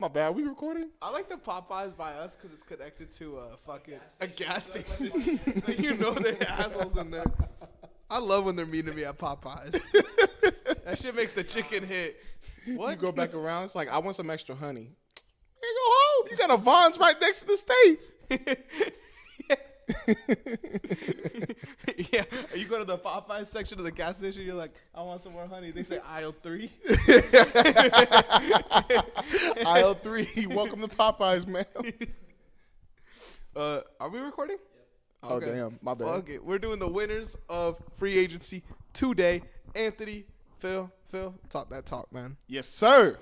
My bad. We recording? I like the Popeyes by us because it's connected to a gas station. So you know they're assholes in there. I love when they're mean to me at Popeyes. That shit makes the chicken hit. What? You go back around. It's like, I want some extra honey. You go home. You got a Vons right next to the state. Yeah, you go to the Popeyes section of the gas station. You're like, I want some more honey. They say aisle 3. Aisle 3. Welcome to Popeyes, man. Are we recording? Oh, Okay. damn. My bad. Okay, we're doing the winners of free agency today. Anthony, Phil, talk that talk, man. Yes, sir.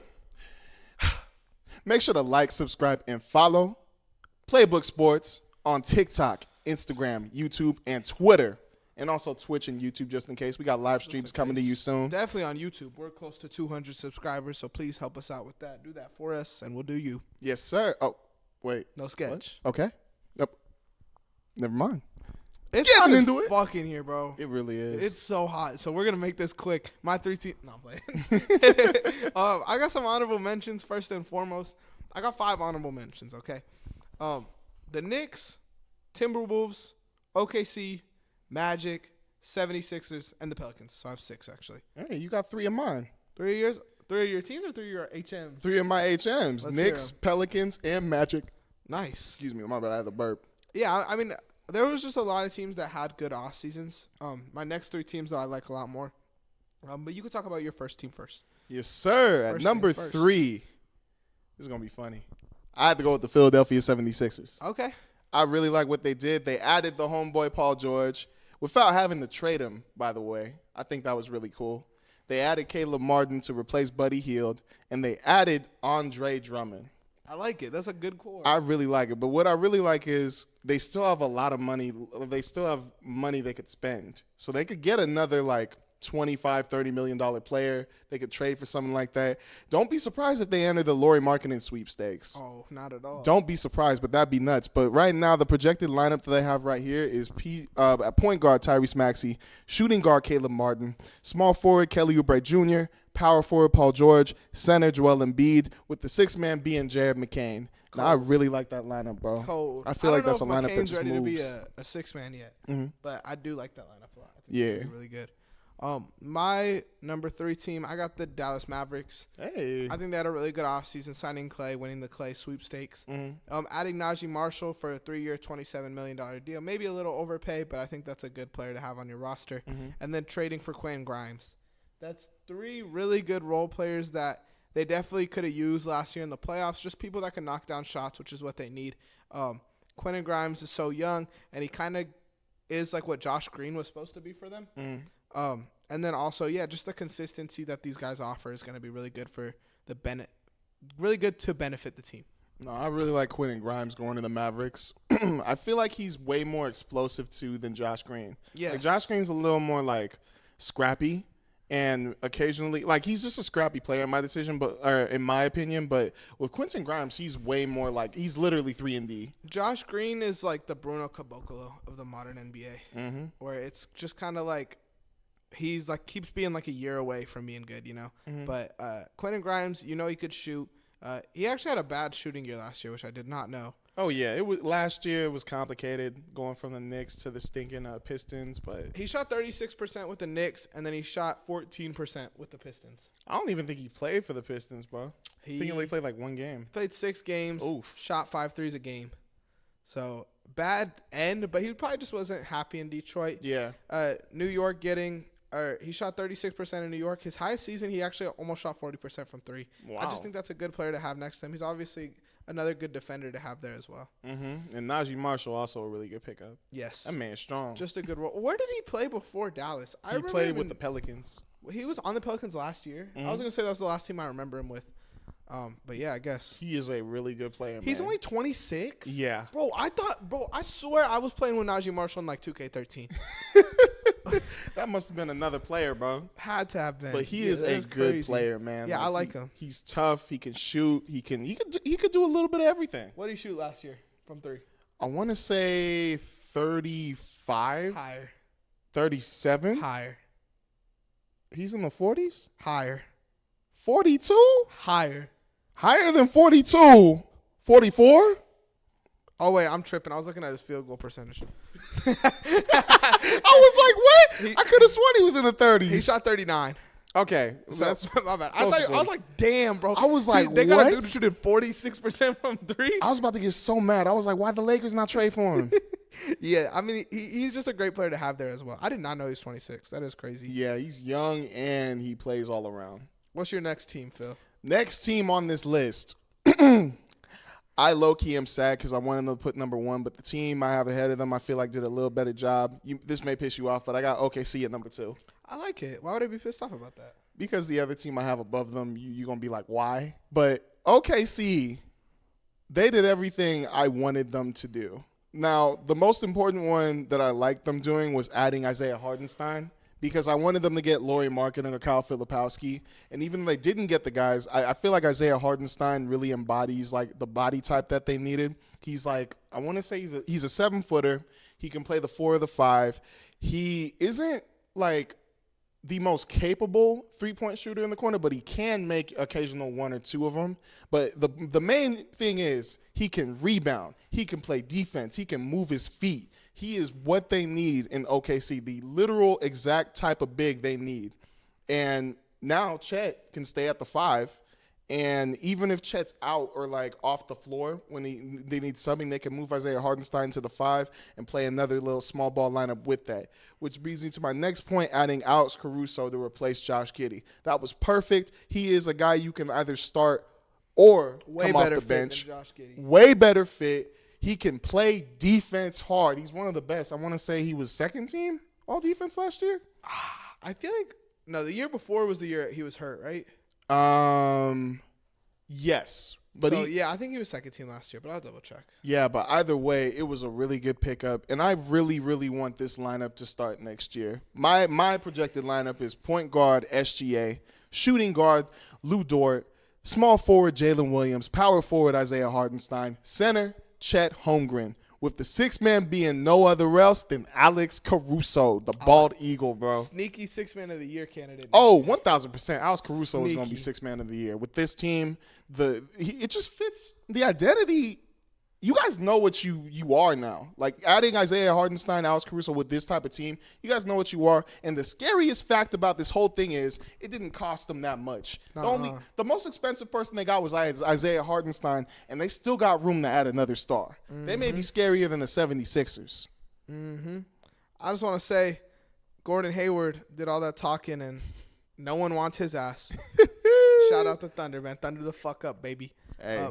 Make sure to like, subscribe, and follow Playbook Sports on TikTok, Instagram, YouTube, and Twitter. And also Twitch and YouTube just in case. We got live streams coming to you soon. Definitely on YouTube. We're close to 200 subscribers, so please help us out with that. Do that for us, and we'll do you. Yes, sir. Oh, wait. No sketch. What? Okay. Nope. Never mind. It's Getting hot as into it. fuck in here, bro. It really is. It's so hot. So we're going to make this quick. My 3 teams. No, I'm playing. I got some honorable mentions first and foremost. I got 5 honorable mentions, okay? The Knicks, Timberwolves, OKC, Magic, 76ers, and the Pelicans. So I have 6, actually. Hey, you got 3 of mine. 3 of your teams or 3 of your HMs? 3 of my HMs. Let's Knicks, hear 'em. Pelicans, and Magic. Nice. Excuse me. My bad. I had the burp. Yeah, I mean, there was just a lot of teams that had good off seasons. My next 3 teams, though, I like a lot more. But you could talk about your first team first. Yes, sir. At First number things first. 3. This is going to be funny. I had to go with the Philadelphia 76ers. Okay. I really like what they did. They added the homeboy Paul George without having to trade him, by the way. I think that was really cool. They added Caleb Martin to replace Buddy Hield, and they added Andre Drummond. I like it. That's a good core. I really like it. But what I really like is they still have a lot of money. They still have money they could spend. So they could get another, like, $25, $30 million player. They could trade for something like that. Don't be surprised if they enter the Lauri Markkanen sweepstakes. Oh, not at all. Don't be surprised, but that'd be nuts. But right now, the projected lineup that they have right here is at point guard Tyrese Maxey, shooting guard Caleb Martin, small forward Kelly Oubre Jr., power forward Paul George, center Joel Embiid, with the 6th man being Jared McCain. Now, I really like that lineup, bro. Cold. I feel like that's a lineup that McCain's just ready moves. to be a 6-man yet. Mhm. But I do like that lineup a lot. I think Yeah. it's really good. My number 3 team, I got the Dallas Mavericks. Hey. I think they had a really good offseason, signing Clay, winning the Clay sweepstakes. Mhm. Adding Najee Marshall for a 3-year, $27 million deal. Maybe a little overpay, but I think that's a good player to have on your roster. And then trading for Quentin Grimes. That's 3 really good role players that they definitely could have used last year in the playoffs. Just people that can knock down shots, which is what they need. Quentin Grimes is so young, and he kind of is like what Josh Green was supposed to be for them. And then also, yeah, just the consistency that these guys offer is going to be really good for really good to benefit the team. No, I really like Quentin Grimes going to the Mavericks. I feel like he's way more explosive, too, than Josh Green. Yes. Like, Josh Green's a little more, like, scrappy. And occasionally, like, he's just a scrappy player in my opinion. But with Quentin Grimes, he's way more like, he's literally 3-and-D. Josh Green is like the Bruno Caboclo of the modern NBA, where it's just kind of like he's like keeps being like a year away from being good, you know. But Quentin Grimes, you know, he could shoot. He actually had a bad shooting year last year, which I did not know. Oh, yeah. Last year it was complicated going from the Knicks to the stinking Pistons. But He shot 36% with the Knicks, and then he shot 14% with the Pistons. I don't even think he played for the Pistons, bro. I think he only played like 1 game. Played 6 games, Oof. shot 5 threes a game. So bad end, but he probably just wasn't happy in Detroit. Yeah. New York he shot 36% in New York. His highest season, he actually almost shot 40% from 3. Wow. I just think that's a good player to have next to him. He's obviously another good defender to have there as well. And Najee Marshall, also a really good pickup. Yes. That man's strong. Just a good role. Where did he play before Dallas? He played with the Pelicans. He was on the Pelicans last year. I was going to say that was the last team I remember him with. But yeah, I guess. He is a really good player, He's man. only 26? Yeah. Bro, I swear I was playing with Najee Marshall in like 2K13. That must have been another player, bro. Had to have been. But he is a good player, man. Yeah, I like him. He's tough. He can shoot. He could do a little bit of everything. What did he shoot last year from 3? I want to say 35, Higher. 37. Higher. He's in the 40s? Higher. 42? Higher. Higher than 42? 44? Oh, wait, I'm tripping. I was looking at his field goal percentage. I was like, what? I could have sworn he was in the 30s. He shot 39. Okay, so That's my bad. close to I 40. was like, damn, bro. I was like, they got a what? dude shooting 46% from three. I was about to get so mad. I was like, why the Lakers not trade for him? Yeah, I mean, he's just a great player to have there as well. I did not know he's 26. That is crazy. Yeah, he's young and he plays all around. What's your next team, Phil? Next team on this list. I low-key am sad because I wanted them to put number 1, but the team I have ahead of them I feel like did a little better job. This may piss you off, but I got OKC at number 2. I like it. Why would I be pissed off about that? Because the other team I have above them, you're going to be like, why? But OKC, they did everything I wanted them to do. Now, the most important one that I liked them doing was adding Isaiah Hardenstein because I wanted them to get Lauri Markkanen or Kyle Filipowski. And even though they didn't get the guys, I feel like Isaiah Hardenstein really embodies like the body type that they needed. He's like, I want to say he's a 7-footer. He can play the 4 or the 5. He isn't like the most capable three-point shooter in the corner, but he can make occasional 1 or 2 of them. But the main thing is he can rebound. He can play defense. He can move his feet. He is what they need in OKC, the literal exact type of big they need. And now Chet can stay at the 5. And even if Chet's out or like off the floor when they need subbing, they can move Isaiah Hardenstein to the 5 and play another little small ball lineup with that. Which brings me to my next point, adding Alex Caruso to replace Josh Giddey. That was perfect. He is a guy you can either start or come off the bench. Than Josh Giddey. Way better fit. He can play defense hard. He's one of the best. I want to say he was second team all defense last year. I feel like the year before was the year he was hurt, right? Yes. But I think he was second team last year, but I'll double check. Yeah, but either way, it was a really good pickup, and I really, really want this lineup to start next year. My projected lineup is point guard SGA, shooting guard Lou Dort, small forward Jalen Williams, power forward Isaiah Hardenstein, center Chet Holmgren, with the 6th man being no other else than Alex Caruso, the bald eagle, bro. Sneaky 6th man of the year candidate. Oh, 1,000%. Alex Caruso is going to be Sneaky. 6th man of the year. With this team, it just fits the identity. You guys know what you are now. Like adding Isaiah Hardenstein, Alex Caruso with this type of team, you guys know what you are. And the scariest fact about this whole thing is it didn't cost them that much. The most expensive person they got was Isaiah Hardenstein, and they still got room to add another star. Mm-hmm. They may be scarier than the 76ers. Mm-hmm. I just want to say, Gordon Hayward did all that talking, and no one wants his ass. Shout out to Thunder, man. Thunder the fuck up, baby. Hey.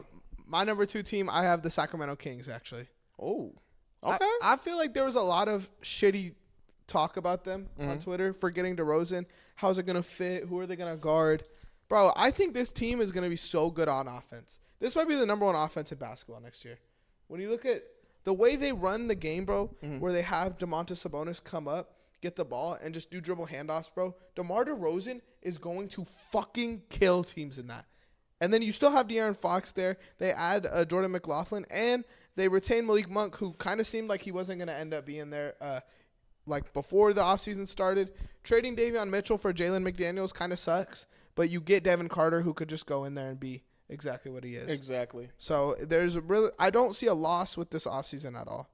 My number 2 team, I have the Sacramento Kings, actually. Oh, okay. I feel like there was a lot of shitty talk about them on Twitter for getting DeRozan. How's it going to fit? Who are they going to guard? Bro, I think this team is going to be so good on offense. This might be the number 1 offense in basketball next year. When you look at the way they run the game, bro, where they have Domantas Sabonis come up, get the ball, and just do dribble handoffs, bro, DeMar DeRozan is going to fucking kill teams in that. And then you still have De'Aaron Fox there. They add Jordan McLaughlin, and they retain Malik Monk, who kind of seemed like he wasn't going to end up being there like before the offseason started. Trading Davion Mitchell for Jalen McDaniels kind of sucks, but you get Devin Carter, who could just go in there and be exactly what he is. Exactly. So I don't see a loss with this offseason at all.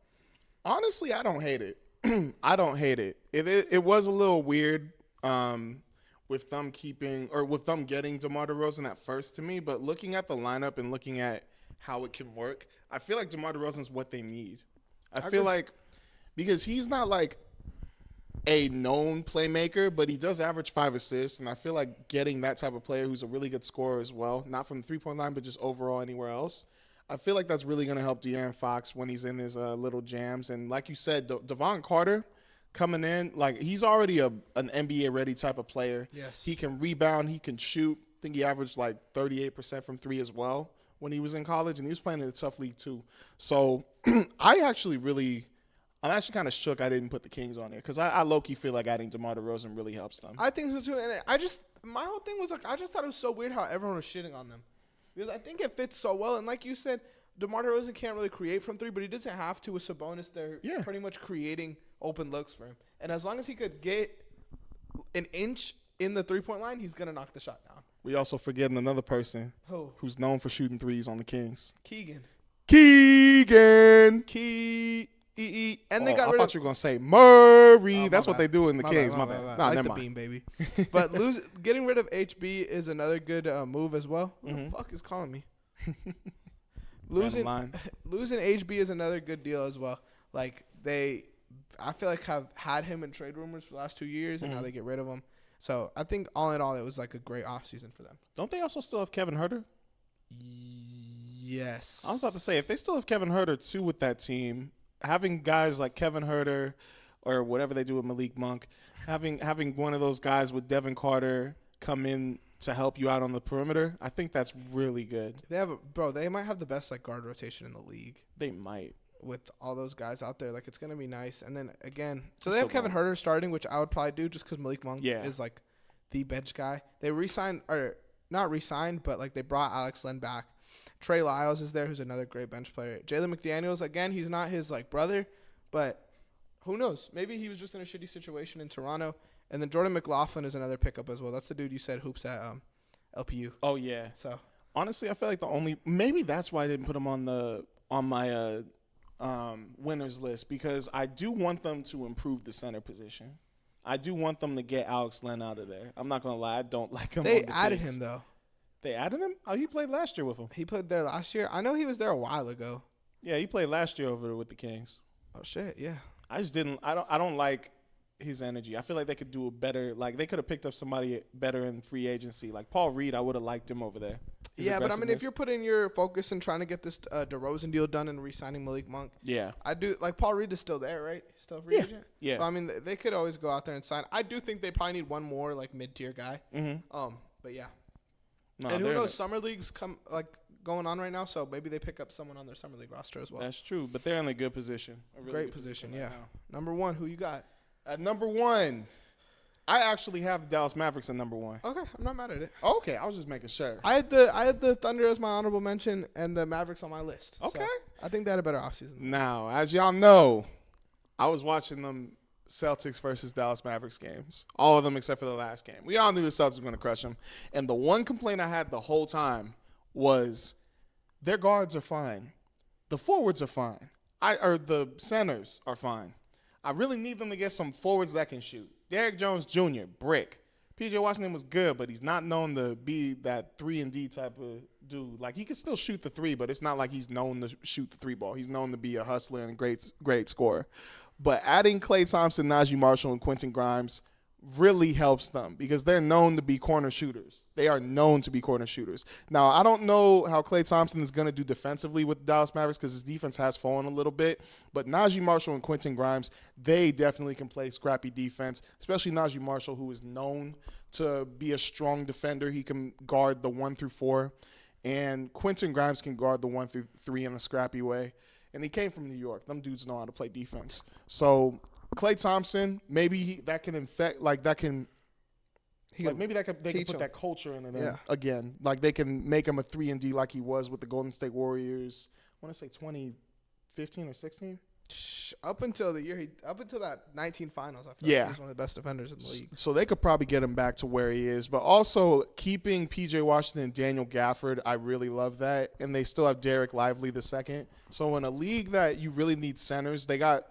Honestly, I don't hate it. I don't hate it. It was a little weird. With them getting DeMar DeRozan at first to me, but looking at the lineup and looking at how it can work, I feel like DeMar DeRozan is what they need. I feel like because he's not like a known playmaker, but he does average 5 assists, and I feel like getting that type of player who's a really good scorer as well, not from the 3-point line, but just overall anywhere else, I feel like that's really going to help De'Aaron Fox when he's in his little jams. And like you said, Devon Carter coming in, like he's already an NBA-ready type of player. Yes. He can rebound. He can shoot. I think he averaged like 38% from 3 as well when he was in college, and he was playing in a tough league too. So I'm actually kind of shook I didn't put the Kings on there because I low-key feel like adding DeMar DeRozan really helps them. I think so too. And my whole thing was like, I just thought it was so weird how everyone was shitting on them. Because I think it fits so well. And like you said, DeMar DeRozan can't really create from 3, but he doesn't have to with Sabonis. They're pretty much creating open looks for him. And as long as he could get an inch in the 3-point line, he's going to knock the shot down. We also forgetting another person Who? who's known for shooting threes on the Kings. Keegan. Keegan. And they got I rid thought of. you were gonna say Murray. Oh, That's what bad. they do in the Kings. My bad. bad. I Nah, like never the mind. beam, baby. But getting rid of HB is another good move as well. Who the fuck is calling me? Losing HB is another good deal as well. Like I feel like have had him in trade rumors for the last 2 years, and now they get rid of him. So I think all in all, it was like a great offseason for them. Don't they also still have Kevin Huerter? Yes. I was about to say, if they still have Kevin Huerter too with that team, having guys like Kevin Huerter or whatever they do with Malik Monk, having one of those guys with Devin Carter come in to help you out on the perimeter, I think that's really good. They might have the best like guard rotation in the league. They might. With all those guys out there, like it's gonna be nice. And then again, so they have Kevin Huerter starting, which I would probably do just because Malik Monk is like the bench guy. They not re-signed, but like they brought Alex Len back. Trey Lyles is there, who's another great bench player. Jalen McDaniels, again, he's not his like brother, but who knows? Maybe he was just in a shitty situation in Toronto. And then Jordan McLaughlin is another pickup as well. That's the dude you said hoops at LPU. Oh yeah. So honestly, I feel like maybe that's why I didn't put him on my winners list, because I do want them to improve the center position. I do want them to get Alex Len out of there. I'm not gonna lie, I don't like him. They added him though. They added him? Oh, he played last year with him. He played there last year. I know he was there a while ago. Yeah, he played last year over with the Kings. Oh shit, yeah. I don't like his energy. I feel like they could do a better. Like they could have picked up somebody better in free agency. Like Paul Reed, I would have liked him over there. Yeah, but I mean, if you're putting your focus in trying to get this DeRozan deal done and re-signing Malik Monk, I do like Paul Reed is still there, right? He's still a free agent. Yeah. So I mean, they could always go out there and sign. I do think they probably need one more like mid-tier guy. But yeah. No, and who knows? Summer leagues going on right now, so maybe they pick up someone on their summer league roster as well. That's true, but they're in a good position. Great position, yeah. Right number one, who you got? At number one, I actually have the Dallas Mavericks at number one. Okay, I'm not mad at it. Okay, I was just making sure. I had the Thunder as my honorable mention and the Mavericks on my list. Okay. So I think they had a better offseason. Now, as y'all know, I was watching them Celtics versus Dallas Mavericks games. All of them except for the last game. We all knew the Celtics were going to crush them. And the one complaint I had the whole time was their guards are fine. The forwards are fine. The centers are fine. I really need them to get some forwards that can shoot. Derrick Jones Jr., brick. P.J. Washington was good, but he's not known to be that 3-and-D type of dude. Like, he can still shoot the three, but it's not like he's known to shoot the three ball. He's known to be a hustler and a great scorer. But adding Klay Thompson, Najee Marshall, and Quentin Grimes really helps them because they're known to be corner shooters. They are known to be corner shooters. Now, I don't know how Klay Thompson is going to do defensively with the Dallas Mavericks because his defense has fallen a little bit. But Najee Marshall and Quentin Grimes, they definitely can play scrappy defense, especially Najee Marshall, who is known to be a strong defender. He can guard the 1 through 4. And Quentin Grimes can guard the 1 through 3 in a scrappy way. And he came from New York. Them dudes know how to play defense. So Klay Thompson, maybe that can they can put that culture in it again. Like they can make him a 3-and-D like he was with the Golden State Warriors. I want to say 2015 or 16. Up until that 19 finals, I feel like he was one of the best defenders in the league. So they could probably get him back to where he is. But also keeping P.J. Washington and Daniel Gafford, I really love that. And they still have Derek Lively II. So in a league that you really need centers, they got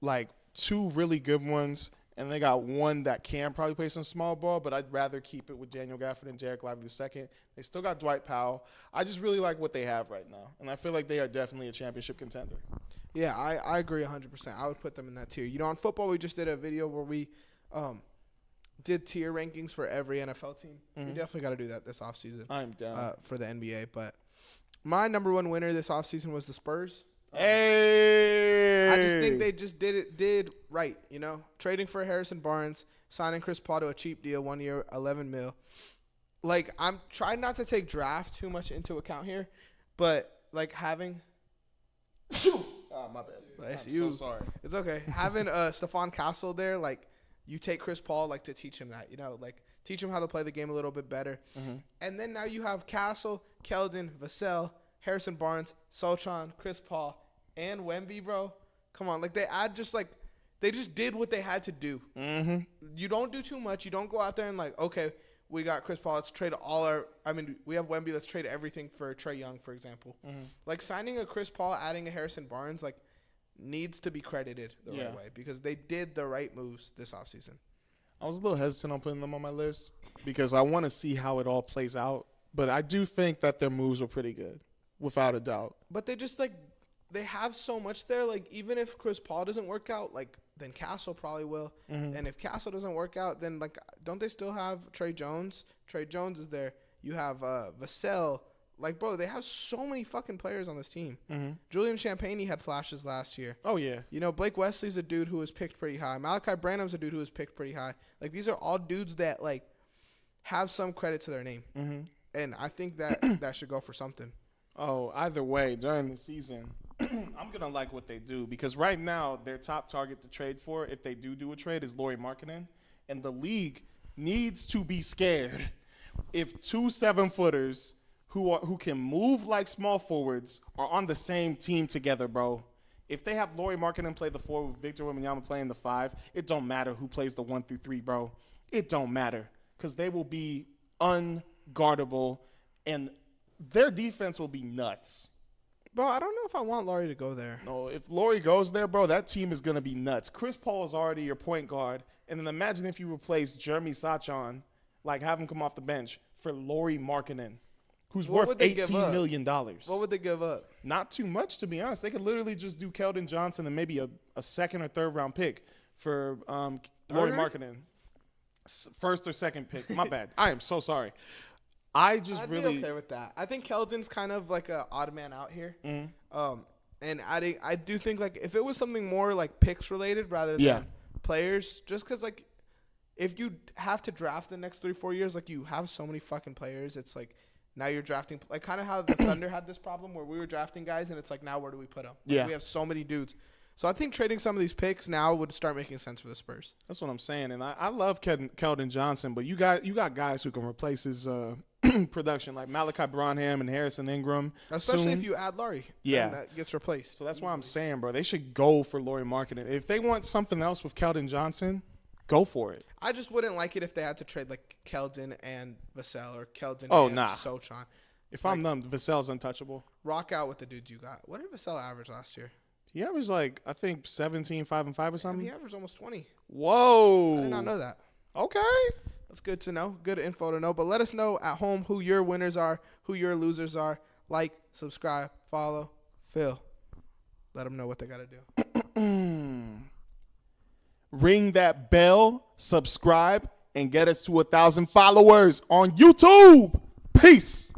like 2 really good ones, and they got one that can probably play some small ball, but I'd rather keep it with Daniel Gafford and Derek Lively II. They still got Dwight Powell. I just really like what they have right now, and I feel like they are definitely a championship contender. Yeah, I agree 100%. I would put them in that tier. You know, on football, we just did a video where we did tier rankings for every NFL team. We definitely got to do that this offseason. I'm down. For the NBA. But my number one winner this offseason was the Spurs. Hey! I just think they just did right, you know? Trading for Harrison Barnes, signing Chris Paul to a cheap deal, 1 year, $11 million. Like, I'm trying not to take draft too much into account here, but, like, having – Oh, my bad. Bless I'm you. so sorry. It's okay. Having Stephon Castle there, like, you take Chris Paul, like, to teach him that, you know? Like, teach him how to play the game a little bit better. And then now you have Castle, Keldon, Vassell, Harrison Barnes, Soltron, Chris Paul, and Wemby, bro. Come on. Like, they just did what they had to do. You don't do too much. You don't go out there and, like, okay, we got Chris Paul. Let's trade all our. I mean, we have Wemby. Let's trade everything for Trae Young, for example. Mm-hmm. Like signing a Chris Paul, adding a Harrison Barnes, like needs to be credited the right way because they did the right moves this offseason. I was a little hesitant on putting them on my list because I want to see how it all plays out. But I do think that their moves were pretty good, without a doubt. But they just like they have so much there. Like even if Chris Paul doesn't work out, like then Castle probably will. Mm-hmm. And if Castle doesn't work out, then like don't they still have Trey Jones? Trey Jones is there. You have Vassell. Like, bro, they have so many fucking players on this team. Mm-hmm. Julian Champagnie had flashes last year. Oh, yeah. You know, Blake Wesley's a dude who was picked pretty high. Malachi Branham's a dude who was picked pretty high. Like, these are all dudes that, like, have some credit to their name. Mm-hmm. And I think that that should go for something. Oh, either way, during the season, I'm going to like what they do because right now their top target to trade for, if they do a trade, is Lauri Markkanen. And the league needs to be scared if 2 7-footers who can move like small forwards are on the same team together, bro. If they have Lauri Markkanen play the 4 with Victor Wembanyama playing the 5, it don't matter who plays the 1 through 3, bro. It don't matter because they will be unguardable and their defense will be nuts. Bro, I don't know if I want Lauri to go there. No, if Lauri goes there, bro, that team is going to be nuts. Chris Paul is already your point guard. And then imagine if you replace Jeremy Sochan, like have him come off the bench for Lauri Markkanen, who's worth $18 million. What would they give up? Not too much, to be honest. They could literally just do Keldon Johnson and maybe a second or third round pick for Lauri Markkanen. First or second pick. My bad. I am so sorry. I'd be okay with that. I think Keldon's kind of like an odd man out here. Mm-hmm. And I do think like if it was something more like picks related rather than players, just because like if you have to draft the next 3-4 years, like you have so many fucking players, it's like now you're drafting like kind of how the Thunder had this problem where we were drafting guys and it's like now where do we put them? Like, we have so many dudes. So I think trading some of these picks now would start making sense for the Spurs. That's what I'm saying, and I love Keldon Johnson, but you got guys who can replace his production like Malachi Branham and Harrison Ingram. Especially if you add Lauri. Yeah. That gets replaced. So that's why I'm saying, bro, they should go for Lauri Markkanen. If they want something else with Keldon Johnson, go for it. I just wouldn't like it if they had to trade like Keldon and Vassell or Keldon and Sochan. If I'm them, Vassell's untouchable. Rock out with the dudes you got. What did Vassell average last year? He averaged like, I think 17, 5 and 5 or something. He averaged almost 20. Whoa. I did not know that. Okay. That's good to know. Good info to know. But let us know at home who your winners are, who your losers are. Like, subscribe, follow, Phil. Let them know what they got to do. Ring that bell, subscribe, and get us to 1,000 followers on YouTube. Peace.